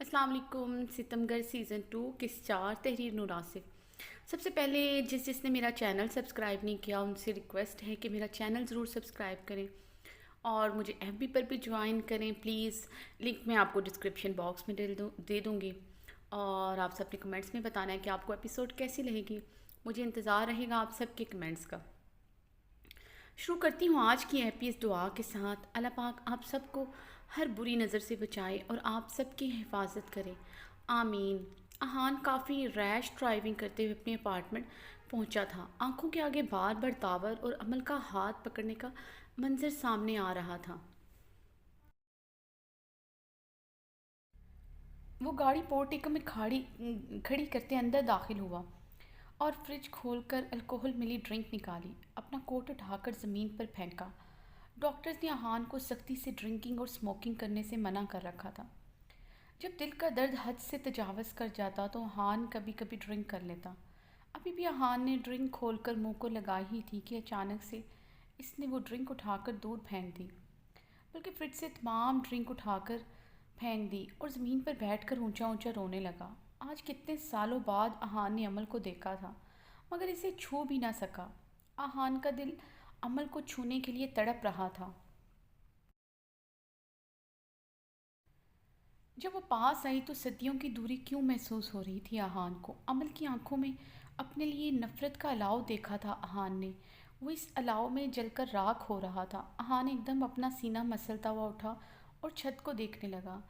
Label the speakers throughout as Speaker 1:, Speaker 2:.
Speaker 1: अस्सलाम वालेकुम। सितमगर सीज़न 2 किस 4 तहरीर नूर आसिफ। सबसे पहले जिसने मेरा चैनल सब्सक्राइब नहीं किया उनसे रिक्वेस्ट है कि मेरा चैनल ज़रूर सब्सक्राइब करें और मुझे एफबी पर भी ज्वाइन करें प्लीज़। लिंक मैं आपको डिस्क्रिप्शन बॉक्स में दे दूँगी। और आप सबने कमेंट्स में बताना है कि आपको एपिसोड कैसी लगेगी। मुझे इंतज़ार रहेगा आप सबके कमेंट्स का। शुरू करती हूँ आज की हैप्पी इस दुआ के साथ। अल्लाह पाक आप सबको हर बुरी नज़र से बचाए और आप सबकी हिफाजत करे, आमीन। अहान काफ़ी रैश ड्राइविंग करते हुए अपने अपार्टमेंट पहुंचा था। आंखों के आगे बार बार दावर और अमल का हाथ पकड़ने का मंजर सामने आ रहा था। वो गाड़ी पोर्टिको में खड़ी करते अंदर दाखिल हुआ और फ्रिज खोलकर अल्कोहल मिली ड्रिंक निकाली। अपना कोट उठाकर ज़मीन पर फेंका। डॉक्टर्स ने अहान को सख्ती से ड्रिंकिंग और स्मोकिंग करने से मना कर रखा था। जब दिल का दर्द हद से तजावज़ कर जाता तो अहान कभी कभी ड्रिंक कर लेता। अभी भी अहान ने ड्रिंक खोलकर मुंह को लगाई ही थी कि अचानक से इसने वो ड्रिंक उठाकर दूर फेंक दी, बल्कि फ्रिज से तमाम ड्रिंक उठाकर फेंक दी और ज़मीन पर बैठकर ऊंचा ऊंचा रोने लगा। आज कितने सालों बाद अहान ने अमल को देखा था मगर इसे छू भी ना सका। अहान का दिल अमल को छूने के लिए तड़प रहा था। जब वो पास आई तो सदियों की दूरी क्यों महसूस हो रही थी अहान को। अमल की आंखों में अपने लिए नफ़रत का अलाव देखा था अहान ने। वो इस अलाव में जलकर राख हो रहा था। अहान एकदम अपना सीना मसलता हुआ उठा और छत को देखने लगा।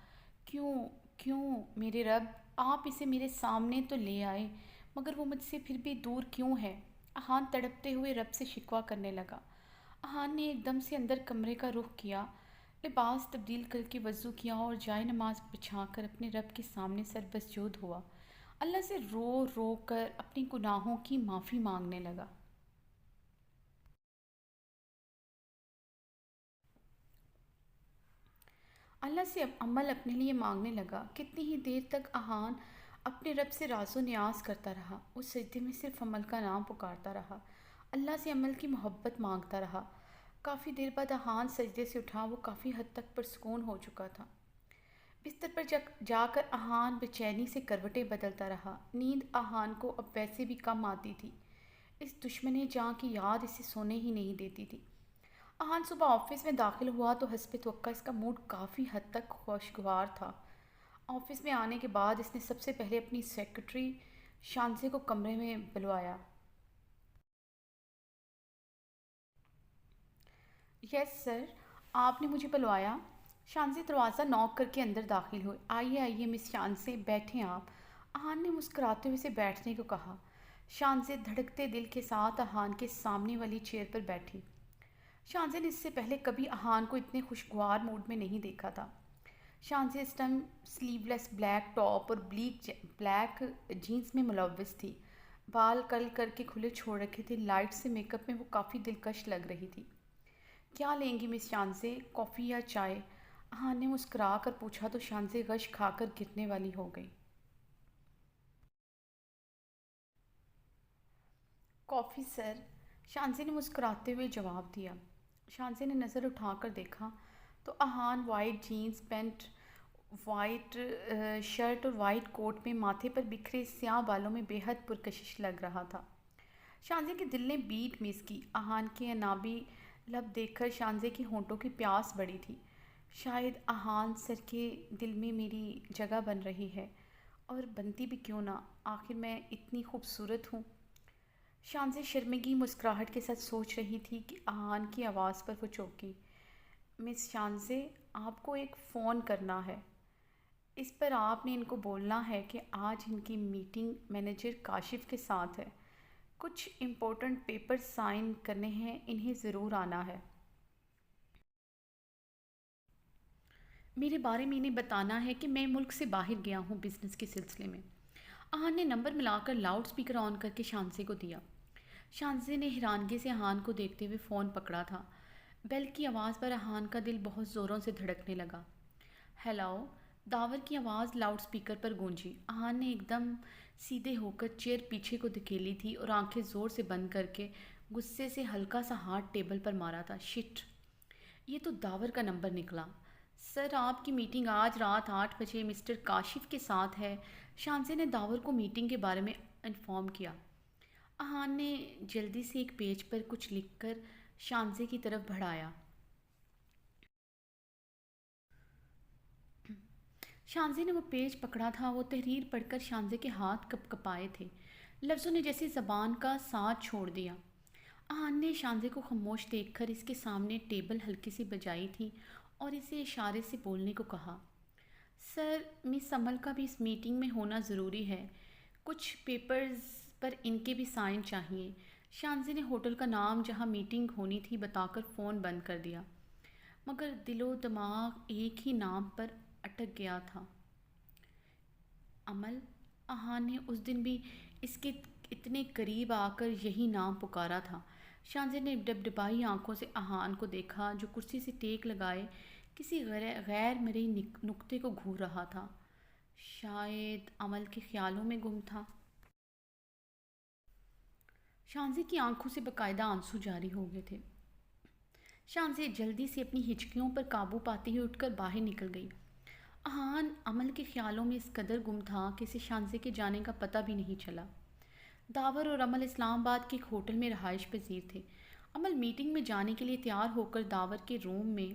Speaker 1: क्यों, क्यों मेरे रब, आप इसे मेरे सामने तो ले आए मगर वो मुझसे फिर भी दूर क्यों है। अहान तड़पते हुए रब से शिकवा करने लगा। अहान ने एकदम से अंदर कमरे का रुख किया, लिबास तब्दील करके वज़ू किया और जाए नमाज बिछाकर अपने रब के सामने सरबसजूद हुआ। अल्लाह से रो रो कर अपनी गुनाहों की माफ़ी मांगने लगा। अल्लाह से अमल अपने लिए मांगने लगा। कितनी ही देर तक अहान अपने रब से राज़ो न्याज करता रहा। उस सजदे में सिर्फ अमल का नाम पुकारता रहा, अल्लाह से अमल की मोहब्बत मांगता रहा। काफ़ी देर बाद अहान सजदे से उठा। वो काफ़ी हद तक पुरसकून हो चुका था। बिस्तर पर जाकर अहान बेचैनी से करवटें बदलता रहा। नींद अहान को अब वैसे भी कम आती थी। इस दुश्मने जाँ की याद इसे सोने ही नहीं देती थी। अहान सुबह ऑफिस में दाखिल हुआ तो हस्बे तवक्का इसका मूड काफ़ी हद तक खुशगवार था। ऑफिस में आने के बाद इसने सबसे पहले अपनी सेक्रेटरी शानसे को कमरे में बुलवाया। यस सर, आपने मुझे बुलवाया। शानसे दरवाज़ा नॉक करके अंदर दाखिल हुए। आइए आइए मिस शानसे, बैठें आप। अहान ने मुस्कुराते हुए से बैठने को कहा। शानसे धड़कते दिल के साथ अहान के सामने वाली चेयर पर बैठी। शानसे ने इससे पहले कभी अहान को इतने खुशगवार मूड में नहीं देखा था। शानसे इस टाइम स्लीवलेस ब्लैक टॉप और ब्लैक जीन्स में मुलव्वस थी। बाल कर्ल करके खुले छोड़ रखे थे। लाइट से मेकअप में वो काफ़ी दिलकश लग रही थी। क्या लेंगी मिस शानसे, कॉफ़ी या चाय? हाँ ने मुस्कुरा कर पूछा तो शानसे गश खाकर गिरने वाली हो गई। कॉफ़ी सर, शानसे ने मुस्कुराते हुए जवाब दिया। शानसे ने नज़र उठाकर देखा तो Ahan white jeans pant, white shirt और वाइट कोट में माथे पर बिखरे स्याह बालों में बेहद पुरकशिश लग रहा था। शानजे के दिल ने बीट मिस की। अहान के अनाबी लब देखकर शानजे की होंठों की प्यास बढ़ी थी। शायद अहान सर के दिल में मेरी जगह बन रही है, और बनती भी क्यों ना, आखिर मैं इतनी खूबसूरत हूँ। शानजे शर्मिगी मुस्कुराहट के साथ सोच रही थी कि अहान की आवाज़ पर वो चौंकी। मिस शानजे, आपको एक फ़ोन करना है। इस पर आपने इनको बोलना है कि आज इनकी मीटिंग मैनेजर काशिफ के साथ है। कुछ इम्पोर्टेंट पेपर साइन करने हैं, इन्हें ज़रूर आना है। मेरे बारे में इन्हें बताना है कि मैं मुल्क से बाहर गया हूँ बिज़नेस के सिलसिले में। अहान ने नंबर मिलाकर लाउड स्पीकर ऑन करके शानसे को दिया। शानसे ने हैरानगी से अहान को देखते हुए फ़ोन पकड़ा था। बेल की आवाज़ पर अहान का दिल बहुत ज़ोरों से धड़कने लगा। हेलो, दावर की आवाज़ लाउड स्पीकर पर गूंजी। अहान ने एकदम सीधे होकर चेयर पीछे को धकेली थी और आंखें ज़ोर से बंद करके गुस्से से हल्का सा हाथ टेबल पर मारा था। शिट, ये तो दावर का नंबर निकला। سر آپ کی میٹنگ آج رات 8 بجے مسٹر کاشف کے ساتھ ہے، شانزے نے داور کو میٹنگ کے بارے میں انفارم کیا۔ احان نے جلدی سے ایک پیج پر کچھ لکھ کر شانزے کی طرف بڑھایا۔ شانزے نے وہ پیج پکڑا تھا، وہ تحریر پڑھ کر شانزے کے ہاتھ کپ کپائے تھے، لفظوں نے جیسے زبان کا ساتھ چھوڑ دیا۔ احان نے شانزے کو خاموش دیکھ کر اس کے سامنے ٹیبل ہلکی سی بجائی تھی اور اسے اشارے سے بولنے کو کہا۔ سر، مس عمل کا بھی اس میٹنگ میں ہونا ضروری ہے، کچھ پیپرز پر ان کے بھی سائن چاہیے۔ شانزے نے ہوٹل کا نام جہاں میٹنگ ہونی تھی بتا کر فون بند کر دیا، مگر دل و دماغ ایک ہی نام پر اٹک گیا تھا، عمل۔ احان نے اس دن بھی اس کے اتنے قریب آ کر یہی نام پکارا تھا۔ شانزے نے ڈبڈبائی آنکھوں سے احان کو دیکھا جو کرسی سے ٹیک لگائے کسی غیر مرئی نقطے کو گھور رہا تھا، شاید عمل کے خیالوں میں گم تھا۔ شانزے کی آنکھوں سے باقاعدہ آنسو جاری ہو گئے تھے۔ شانزے جلدی سے اپنی ہچکیوں پر قابو پاتے ہوئے اٹھ کر باہر نکل گئی۔ احان عمل کے خیالوں میں اس قدر گم تھا کہ اسے شانزے کے جانے کا پتہ بھی نہیں چلا۔ داور اور عمل اسلام آباد کے ایک ہوٹل میں رہائش پذیر تھے۔ عمل میٹنگ میں جانے کے لیے تیار ہو کر داور کے روم میں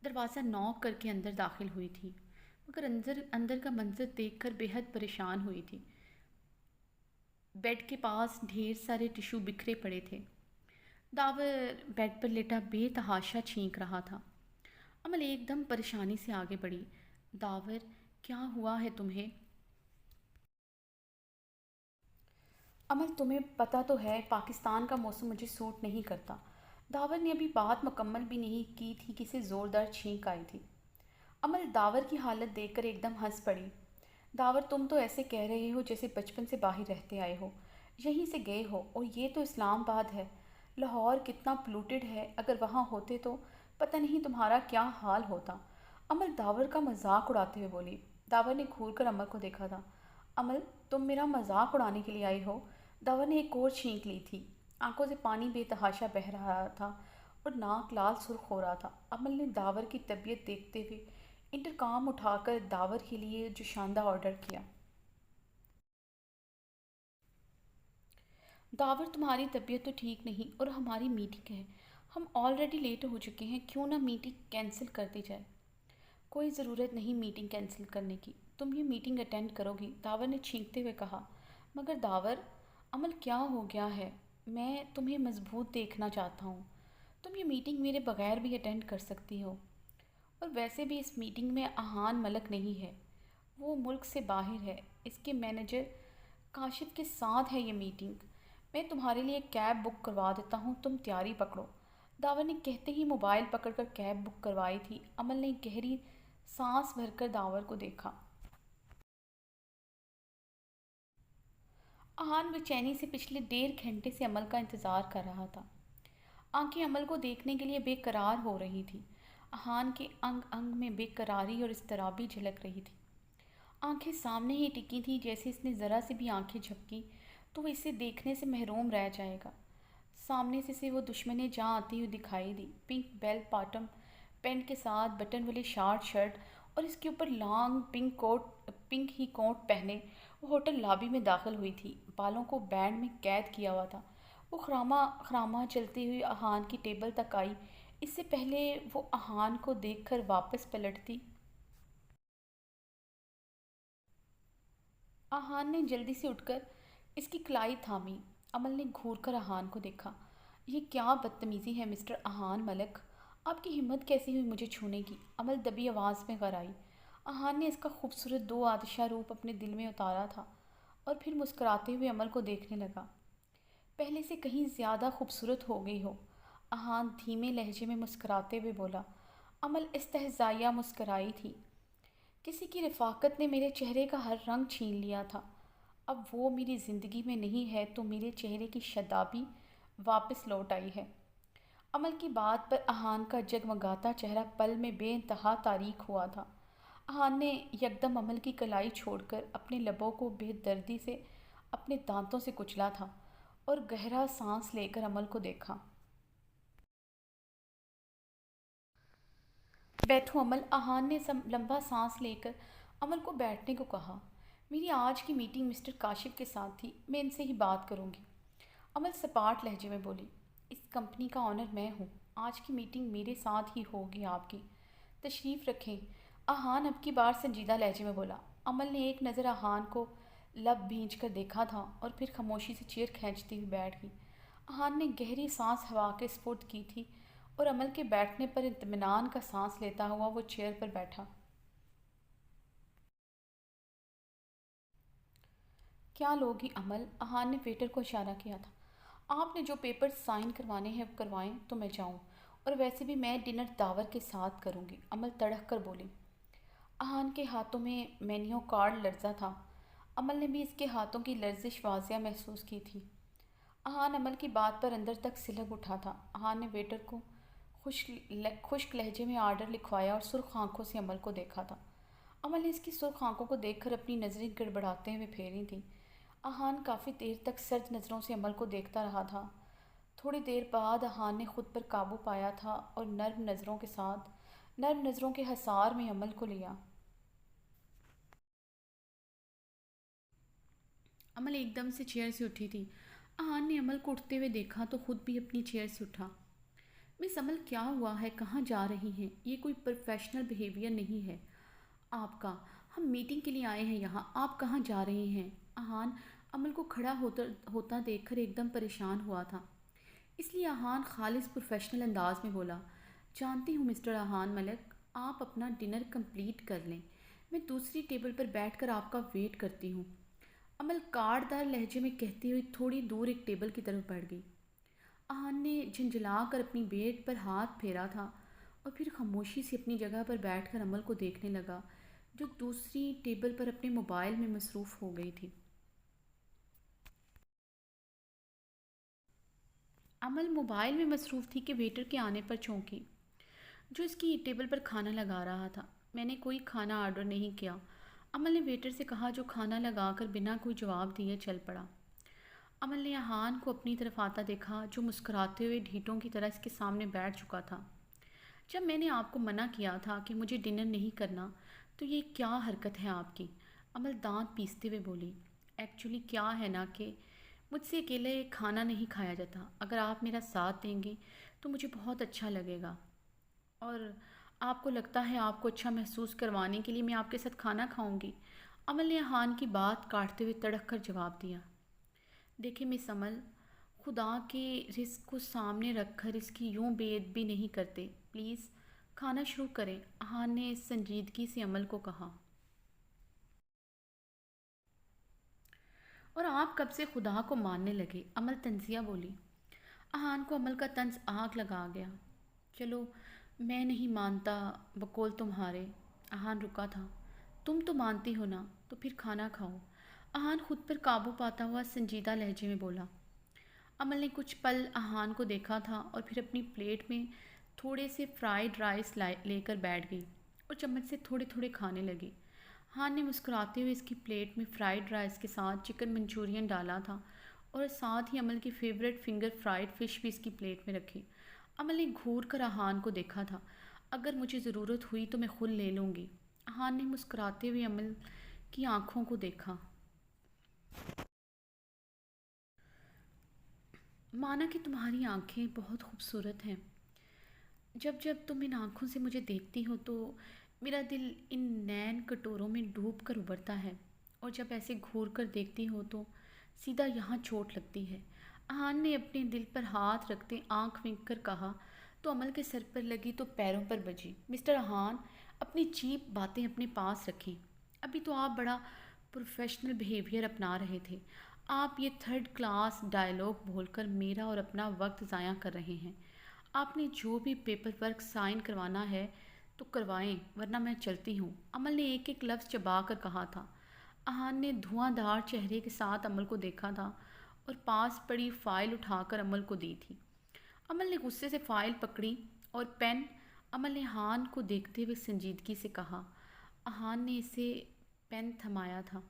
Speaker 1: دروازہ نوک کر کے اندر داخل ہوئی تھی، مگر اندر کا منظر دیکھ کر بے حد پریشان ہوئی تھی۔ بیڈ کے پاس ڈھیر سارے ٹشو بکھرے پڑے تھے۔ داور بیڈ پر لیٹا بے تحاشا چھینک رہا تھا۔ عمل ایک دم پریشانی سے آگے بڑھی۔ داور، کیا ہوا ہے تمہیں؟ عمل، تمہیں پتہ تو ہے پاکستان کا موسم مجھے سوٹ نہیں کرتا۔ داور نے ابھی بات مکمل بھی نہیں کی تھی کہ اسے زوردار چھینک آئی تھی۔ عمل داور کی حالت دیکھ کر ایک دم ہنس پڑی۔ داور، تم تو ایسے کہہ رہے ہو جیسے بچپن سے باہر رہتے آئے ہو، یہیں سے گئے ہو، اور یہ تو اسلام آباد ہے۔ لاہور کتنا پولوٹڈ ہے، اگر وہاں ہوتے تو پتہ نہیں تمہارا کیا حال ہوتا۔ عمل داور کا مذاق اڑاتے ہوئے بولی۔ داور نے گھور کر عمل کو دیکھا تھا۔ عمل، تم میرا مذاق اڑانے کے لیے آئی ہو؟ داور نے ایک اور چھینک لی تھی، آنکھوں سے پانی بے تحاشا بہہ رہا تھا اور ناک لال سرخ ہو رہا تھا۔ عمل نے داور کی طبیعت دیکھتے ہوئے انٹرکام اٹھا کر داور کے لیے جوشاندہ آرڈر کیا۔ داور، تمہاری طبیعت تو ٹھیک نہیں اور ہماری میٹنگ ہے، ہم آلریڈی لیٹ ہو چکے ہیں، کیوں نہ میٹنگ کینسل کر دی جائے؟ کوئی ضرورت نہیں میٹنگ کینسل کرنے کی، تم یہ میٹنگ اٹینڈ کرو گی، داور نے چھینکتے ہوئے کہا۔ مگر داور، عمل کیا ہو گیا ہے؟ میں تمہیں مضبوط دیکھنا چاہتا ہوں، تم یہ میٹنگ میرے بغیر بھی اٹینڈ کر سکتی ہو، اور ویسے بھی اس میٹنگ میں احان ملک نہیں ہے، وہ ملک سے باہر ہے، اس کے مینیجر کاشف کے ساتھ ہے یہ میٹنگ۔ میں تمہارے لیے ایک کیب بک کروا دیتا ہوں، تم تیاری پکڑو۔ داور نے کہتے ہی موبائل پکڑ کر کیب بک کروائی تھی۔ عمل نے گہری سانس بھر کر داور کو دیکھا۔ احان بے چینی سے پچھلے 1.5 گھنٹے سے عمل کا انتظار کر رہا تھا۔ آنکھیں عمل کو دیکھنے کے لیے بے قرار ہو رہی تھی۔ احان کے انگ انگ میں بے قراری اور اضطرابی جھلک رہی تھی۔ آنکھیں سامنے ہی ٹکی تھیں، جیسے اس نے ذرا سی بھی آنکھیں جھپکی تو وہ اسے دیکھنے سے محروم رہ جائے گا۔ سامنے سے وہ دشمنیں جاں آتی ہوئی دکھائی دی، پنک بیل باٹم پینٹ کے ساتھ بٹن والی شارٹ شرٹ اور اس کے اوپر لانگ پنک ہی کوٹ پہنے وہ ہوٹل لابی میں داخل ہوئی تھی، بالوں کو بینڈ میں قید کیا ہوا تھا۔ وہ خراما چلتی ہوئی احان کی ٹیبل تک آئی، اس سے پہلے وہ احان کو دیکھ کر واپس پلٹتی۔ احان نے جلدی سے اٹھ کر اس کی کلائی تھامی۔ عمل نے گھور کر احان کو دیکھا۔ یہ کیا بدتمیزی ہے مسٹر احان ملک، آپ کی ہمت کیسی ہوئی مجھے چھونے کی؟ عمل دبی آواز میں غرائی۔ احان نے اس کا خوبصورت دو آتشہ روپ اپنے دل میں اتارا تھا اور پھر مسکراتے ہوئے عمل کو دیکھنے لگا۔ پہلے سے کہیں زیادہ خوبصورت ہو گئی ہو، احان دھیمے لہجے میں مسکراتے ہوئے بولا۔ عمل استہزائیہ مسکرائی تھی۔ کسی کی رفاقت نے میرے چہرے کا ہر رنگ چھین لیا تھا، اب وہ میری زندگی میں نہیں ہے تو میرے چہرے کی شادابی واپس لوٹ آئی ہے۔ عمل کی بات پر احان کا جگمگاتا چہرہ پل میں بے انتہا تاریک ہوا تھا۔ احان نے یکدم عمل کی کلائی چھوڑ کر اپنے لبوں کو بے دردی سے اپنے دانتوں سے کچلا تھا اور گہرا سانس لے کر عمل کو دیکھا۔ بیٹھو عمل، احان نے لمبا سانس لے کر عمل کو بیٹھنے کو کہا۔ میری آج کی میٹنگ مسٹر کاشف کے ساتھ تھی، میں ان سے ہی بات کروں گی، عمل سپاٹ لہجے میں بولی۔ اس کمپنی کا آنر میں ہوں، آج کی میٹنگ میرے ساتھ ہی ہوگی آپ کی، تشریف رکھیں، احان اب کی بار سنجیدہ لہجے میں بولا۔ عمل نے ایک نظر احان کو لب بھینچ کر دیکھا تھا اور پھر خاموشی سے چیئر کھینچتی ہوئی بیٹھ گئی۔ احان نے گہری سانس ہوا کے سپرد کی تھی اور عمل کے بیٹھنے پر اطمینان کا سانس لیتا ہوا وہ چیئر پر بیٹھا۔ کیا لوگی عمل؟ احان نے ویٹر کو اشارہ کیا تھا۔ آپ نے جو پیپر سائن کروانے ہیں وہ کروائیں تو میں جاؤں، اور ویسے بھی میں ڈنر داور کے ساتھ کروں گی، عمل تڑک کر بولی۔ احان کے ہاتھوں میں مینیو کارڈ لرزا تھا، عمل نے بھی اس کے ہاتھوں کی لرزش واضح محسوس کی تھی۔ احان عمل کی بات پر اندر تک سلگ اٹھا تھا۔ احان نے ویٹر کو خشک لہجے میں آرڈر لکھوایا اور سرخ آنکھوں سے عمل کو دیکھا تھا۔ عمل نے اس کی سرخ آنکھوں کو دیکھ کر اپنی نظریں گڑبڑاتے ہوئے پھیری تھیں۔ احان کافی دیر تک سرد نظروں سے عمل کو دیکھتا رہا تھا۔ تھوڑی دیر بعد احان نے خود پر قابو پایا تھا اور نرم نظروں کے حصار میں عمل کو لیا۔ عمل ایک دم سے چیئر سے اٹھی تھی۔ احان نے عمل کو اٹھتے ہوئے دیکھا تو خود بھی اپنی چیئر سے اٹھا۔ مس عمل، کیا ہوا ہے؟ کہاں جا رہی ہیں؟ یہ کوئی پروفیشنل بیہیویئر نہیں ہے آپ کا، ہم میٹنگ کے لیے آئے ہیں یہاں، آپ کہاں جا رہے ہیں؟ احان عمل کو کھڑا ہوتا دیکھ کر ایک دم پریشان ہوا تھا، اس لیے احان خالص پروفیشنل انداز میں بولا، جانتی ہوں مسٹر احان ملک، آپ اپنا ڈنر کمپلیٹ کر لیں، میں دوسری ٹیبل پر بیٹھ کر آپ کا ویٹ کرتی ہوں، عمل کاٹ دار لہجے میں کہتی ہوئی تھوڑی دور ایک ٹیبل کی طرف بڑھ گئی۔ احان نے جھنجھلا کر اپنی بیٹ پر ہاتھ پھیرا تھا اور پھر خاموشی سے اپنی جگہ پر بیٹھ کر عمل کو دیکھنے لگا، جو دوسری ٹیبل پر اپنے موبائل میں مصروف ہو گئی تھی۔ عمل موبائل میں مصروف تھی کہ ویٹر کے آنے پر چونکی، جو اس کی ٹیبل پر کھانا لگا رہا تھا۔ میں نے کوئی کھانا آرڈر نہیں کیا، عمل نے ویٹر سے کہا، جو کھانا لگا کر بنا کوئی جواب دیے چل پڑا۔ عمل نے احان کو اپنی طرف آتا دیکھا، جو مسکراتے ہوئے ڈھیٹوں کی طرح اس کے سامنے بیٹھ چکا تھا۔ جب میں نے آپ کو منع کیا تھا کہ مجھے ڈنر نہیں کرنا تو یہ کیا حرکت ہے آپ کی؟ عمل دانت پیستے ہوئے بولی۔ ایکچولی کیا ہے نا کہ مجھ سے اکیلے کھانا نہیں کھایا جاتا، اگر آپ میرا ساتھ دیں گے تو مجھے بہت اچھا لگے گا، اور آپ کو لگتا ہے آپ کو اچھا محسوس کروانے کے لیے میں آپ کے ساتھ کھانا کھاؤں گی، عمل نے احان کی بات کاٹتے ہوئے تڑک کر جواب دیا۔ دیکھیں مس عمل، خدا کے رزق کو سامنے رکھ کر اس کی یوں بے ادبی نہیں کرتے، پلیز کھانا شروع کریں، احان نے سنجیدگی سے عمل کو کہا۔ اور آپ کب سے خدا کو ماننے لگے؟ عمل طنزیہ بولی۔ احان کو عمل کا طنز آگ لگا گیا۔ چلو میں نہیں مانتا بقول تمہارے، احان رکا تھا، تم تو مانتی ہو نا، تو پھر کھانا کھاؤ، احان خود پر قابو پاتا ہوا سنجیدہ لہجے میں بولا۔ عمل نے کچھ پل احان کو دیکھا تھا اور پھر اپنی پلیٹ میں تھوڑے سے فرائیڈ رائس لے کر بیٹھ گئی اور چمچ سے تھوڑے تھوڑے کھانے لگی۔ احان نے مسکراتے ہوئے اس کی پلیٹ میں فرائیڈ رائس کے ساتھ چکن منچورین ڈالا تھا اور ساتھ ہی عمل کی فیوریٹ فنگر فرائیڈ فش بھی اس کی پلیٹ میں رکھی۔ عمل نے گھور کر احان کو دیکھا تھا۔ اگر مجھے ضرورت ہوئی تو میں خود لے لوں گی، احان نے مسکراتے ہوئے عمل کی آنکھوں کو دیکھا۔ مانا کہ تمہاری آنکھیں بہت خوبصورت ہیں، جب جب تم ان آنکھوں سے مجھے دیکھتی ہو تو میرا دل ان نین کٹوروں میں ڈوب کر ابھرتا ہے، اور جب ایسے گھور کر دیکھتی ہو تو سیدھا یہاں چوٹ لگتی ہے، احان نے اپنے دل پر ہاتھ رکھتے آنکھ وینک کر کہا، تو عمل کے سر پر لگی تو پیروں پر بجی۔ مسٹر احان، اپنی چیپ باتیں اپنے پاس رکھیں، ابھی تو آپ بڑا پروفیشنل بیہیویئر اپنا رہے تھے، آپ یہ تھرڈ کلاس ڈائلاگ بول کر میرا اور اپنا وقت ضائع کر رہے ہیں، آپ نے جو بھی پیپر ورک سائن کروانا ہے تو کروائیں ورنہ میں چلتی ہوں، عمل نے ایک ایک لفظ چبا کر کہا تھا۔ احان نے دھواں دھار چہرے کے ساتھ عمل کو دیکھا تھا اور پاس پڑی فائل اٹھا کر عمل کو دی تھی۔ عمل نے غصے سے فائل پکڑی اور پین، عمل نے احان کو دیکھتے ہوئے سنجیدگی سے کہا۔ احان نے اسے پین تھمایا تھا۔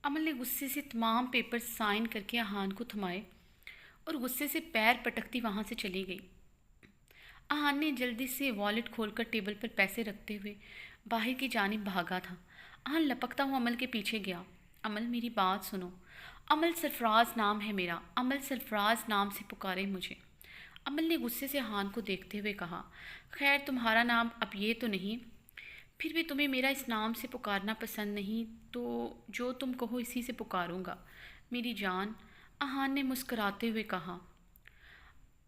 Speaker 1: عمل نے غصے سے تمام پیپر سائن کر کے احان کو تھمائے اور غصے سے پیر پٹکتی وہاں سے چلی گئی۔ अहान ने जल्दी से वॉलेट खोलकर टेबल पर पैसे रखते हुए बाहर की जानिब भागा था। अहान लपकता हुआ अमल के पीछे गया। अमल, मेरी बात सुनो। अमल सरफराज नाम है मेरा। अमल सरफराज नाम से पुकारे मुझे। अमल ने गुस्से से अहान को देखते हुए कहा, खैर तुम्हारा नाम अब ये तो नहीं, फिर भी तुम्हें मेरा इस नाम से पुकारना पसंद नहीं तो जो तुम कहो इसी से पुकारूंगा, मेरी जान। अहान ने मुस्कुराते हुए कहा,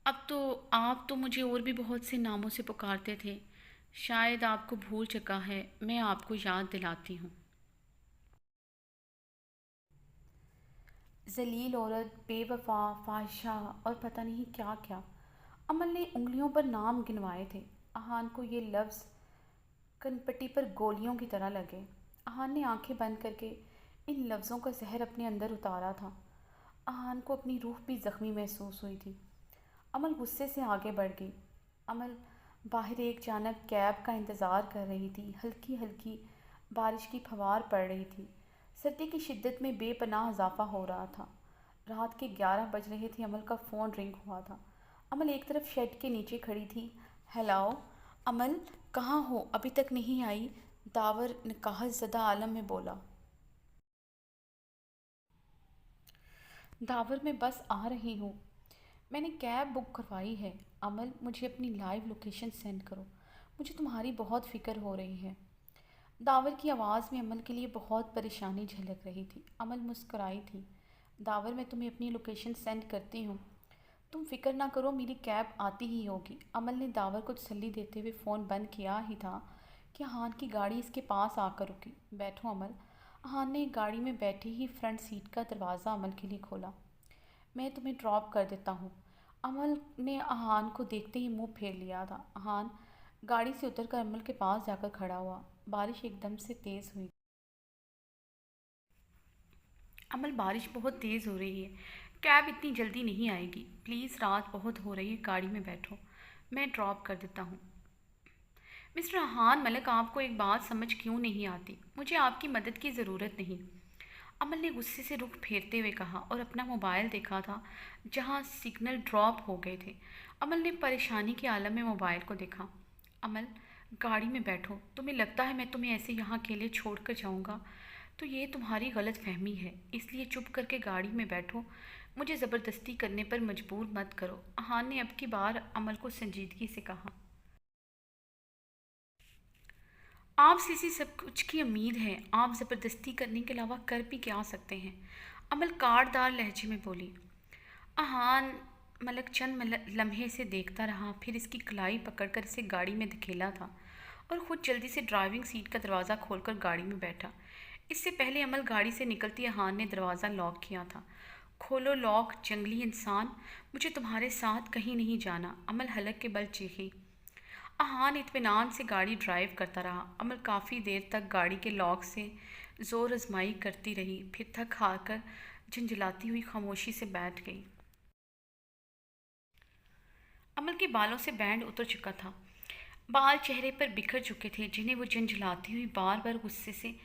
Speaker 1: अब तो आप तो मुझे और भी बहुत से नामों से पुकारते थे, शायद आपको भूल चुका है, मैं आपको याद दिलाती हूँ। जलील औरत, बेवफा, फाहिशा और पता नहीं क्या क्या। अमल ने उंगलियों पर नाम गिनवाए थे। अहान को ये लफ्ज़ कनपट्टी पर गोलियों की तरह लगे। अहान ने आंखें बंद करके इन लफ्ज़ों का जहर अपने अंदर उतारा था। अहान को अपनी रूह भी ज़ख्मी महसूस हुई थी। अमल गुस्से से आगे बढ़ गई। अमल बाहर एक जानब कैब का इंतज़ार कर रही थी। हल्की हल्की बारिश की फवार पड़ रही थी। सर्दी की शिद्दत में बेपनाह इजाफा हो रहा था। रात के 11 बज रहे थे। अमल का फ़ोन रिंग हुआ था। अमल एक तरफ शेड के नीचे खड़ी थी। हेलो अमल, कहाँ हो? अभी तक नहीं आई? दावर नकाहत ज़दा आलम में बोला। दावर में बस आ रही हूँ। मैंने कैब बुक करवाई है। अमल, मुझे अपनी लाइव लोकेशन सेंड करो। मुझे तुम्हारी बहुत फ़िक्र हो रही है। दावर की आवाज़ में अमल के लिए बहुत परेशानी झलक रही थी। अमल मुस्कुराई थी। दावर, मैं तुम्हें अपनी लोकेशन सेंड करती हूँ, तुम फिक्र ना करो, मेरी कैब आती ही होगी। अमल ने दावर को तसल्ली देते हुए फ़ोन बंद किया ही था कि अहान की गाड़ी इसके पास आकर रुकी। बैठो अमल। अहान ने गाड़ी में बैठे ही फ्रंट सीट का दरवाज़ा अमल के लिए खोला। मैं तुम्हें ड्रॉप कर देता हूँ। अमल ने अहान को देखते ही मुंह फेर लिया था। अहान गाड़ी से उतरकर अमल के पास जाकर खड़ा हुआ। बारिश एकदम से तेज़ हुई। अमल, बारिश बहुत तेज़ हो रही है, कैब इतनी जल्दी नहीं आएगी, प्लीज़, रात बहुत हो रही है, गाड़ी में बैठो, मैं ड्रॉप कर देता हूँ। मिस्टर अहान मलिक, आपको एक बात समझ क्यों नहीं आती? मुझे आपकी मदद की ज़रूरत नहीं। अमल ने गुस्से से रुख फेरते हुए कहा और अपना मोबाइल देखा था जहाँ सिग्नल ड्रॉप हो गए थे। अमल ने परेशानी के आलम में मोबाइल को देखा। अमल, गाड़ी में बैठो। तुम्हें लगता है मैं तुम्हें ऐसे यहाँ अकेले छोड़ कर जाऊँगा? तो ये तुम्हारी गलत फहमी है, इसलिए चुप करके गाड़ी में बैठो, मुझे ज़बरदस्ती करने पर मजबूर मत करो। अहान ने अब की बार अमल को संजीदगी से कहा। आपसे इसी सब कुछ की उम्मीद है, आप ज़बरदस्ती करने के अलावा कर भी क्या सकते हैं? अमल काटदार लहजे में बोली। अहान मलक चंद लम्हे से देखता रहा, फिर इसकी कलाई पकड़कर इसे गाड़ी में धकेला था और ख़ुद जल्दी से ड्राइविंग सीट का दरवाज़ा खोलकर गाड़ी में बैठा। इससे पहले अमल गाड़ी से निकलती अहान ने दरवाज़ा लॉक किया था। खोलो लॉक, जंगली इंसान, मुझे तुम्हारे साथ कहीं नहीं जाना। अमल हलक के बल चीखी। अहान इत्मीनान से गाड़ी ड्राइव करता रहा। अमल काफ़ी देर तक गाड़ी के लॉक से ज़ोर आजमाई करती रही, फिर थक हार झंझलाती हुई खामोशी से बैठ गई। अमल के बालों से बैंड उतर चुका था। बाल चेहरे पर बिखर चुके थे, जिन्हें वो झंझलाती हुई बार बार गुस्से से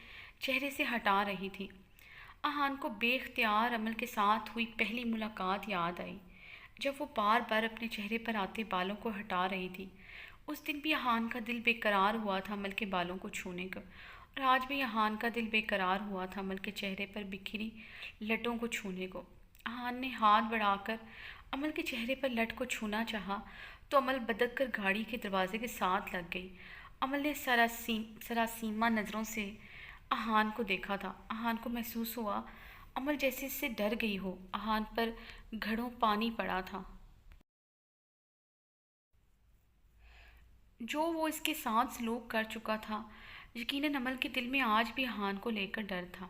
Speaker 1: चेहरे से हटा रही थी। अहान को बेख्तियार अमल के साथ हुई पहली मुलाकात याद आई, जब वो बार बार अपने चेहरे पर आते बालों को हटा रही थी। उस दिन भी अहान का दिल बेकरार हुआ था अमल के बालों को छूने को, और आज भी अहान का दिल बेकरार हुआ था अमल के चेहरे पर बिखरी लटों को छूने को। अहान ने हाथ बढ़ाकर अमल के चेहरे पर लट को छूना चाहा तो अमल बदक कर गाड़ी के दरवाजे के साथ लग गई। अमल ने सरासीमा नज़रों से अहान को देखा था। अहान को महसूस हुआ अमल जैसे इससे डर गई हो। अहान पर घड़ों पानी पड़ा था। जो वो इसके साथ सलूक कर चुका था, यकीनन अमल के दिल में आज भी अहान को लेकर डर था।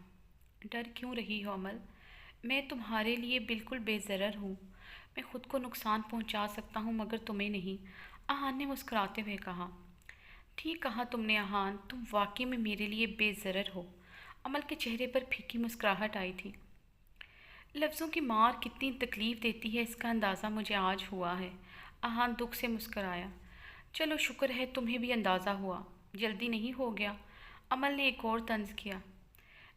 Speaker 1: डर क्यों रही हो अमल? मैं तुम्हारे लिए बिल्कुल बेज़रर हूँ। मैं ख़ुद को नुकसान पहुँचा सकता हूँ मगर तुम्हें नहीं। अहान ने मुस्कुराते हुए कहा। ठीक कहा तुमने अहान, तुम वाकई में मेरे लिए बेज़रर हो। अमल के चेहरे पर फीकी मुस्कुराहट आई थी। लफ्ज़ों की मार कितनी तकलीफ़ देती है इसका अंदाज़ा मुझे आज हुआ है। अहान दुख से मुस्कराया। चलो शुक्र है तुम्हें भी अंदाज़ा हुआ, जल्दी नहीं हो गया? अमल ने एक और तंज किया।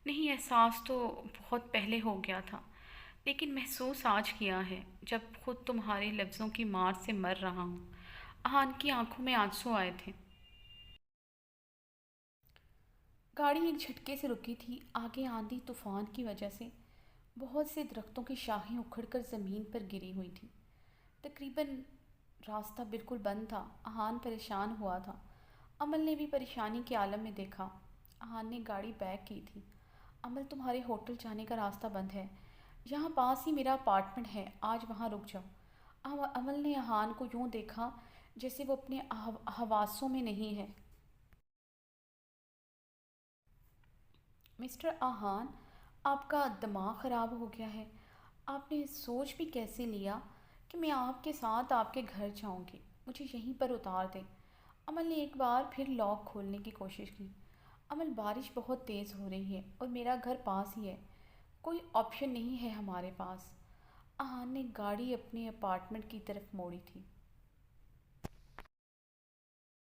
Speaker 1: नहीं, एहसास तो बहुत पहले हो गया था, लेकिन महसूस आज किया है, जब खुद तुम्हारे लफ्ज़ों की मार से मर रहा हूँ। अहान की आंखों में आंसू आए थे। गाड़ी एक झटके से रुकी थी। आगे आंधी तूफान की वजह से बहुत से दरख्तों की शाखें उखड़कर ज़मीन पर गिरी हुई थी। तकरीबन रास्ता बिल्कुल बंद था। अहान परेशान हुआ था। अमल ने भी परेशानी के आलम में देखा। अहान ने गाड़ी बैक की थी। अमल, तुम्हारे होटल जाने का रास्ता बंद है। यहाँ पास ही मेरा अपार्टमेंट है, आज वहाँ रुक जाओ। अमल ने अहान को यूँ देखा जैसे वो अपने हवासों में नहीं है। मिस्टर आहान, आपका दिमाग ख़राब हो गया है। आपने सोच भी कैसे लिया कि मैं आपके साथ आपके घर जाऊंगी? मुझे यहीं पर उतार दें। अमल ने एक बार फिर लॉक खोलने की कोशिश की। अमल, बारिश बहुत तेज़ हो रही है और मेरा घर पास ही है। कोई ऑप्शन नहीं है हमारे पास। आहान ने गाड़ी अपने अपार्टमेंट की तरफ मोड़ी थी।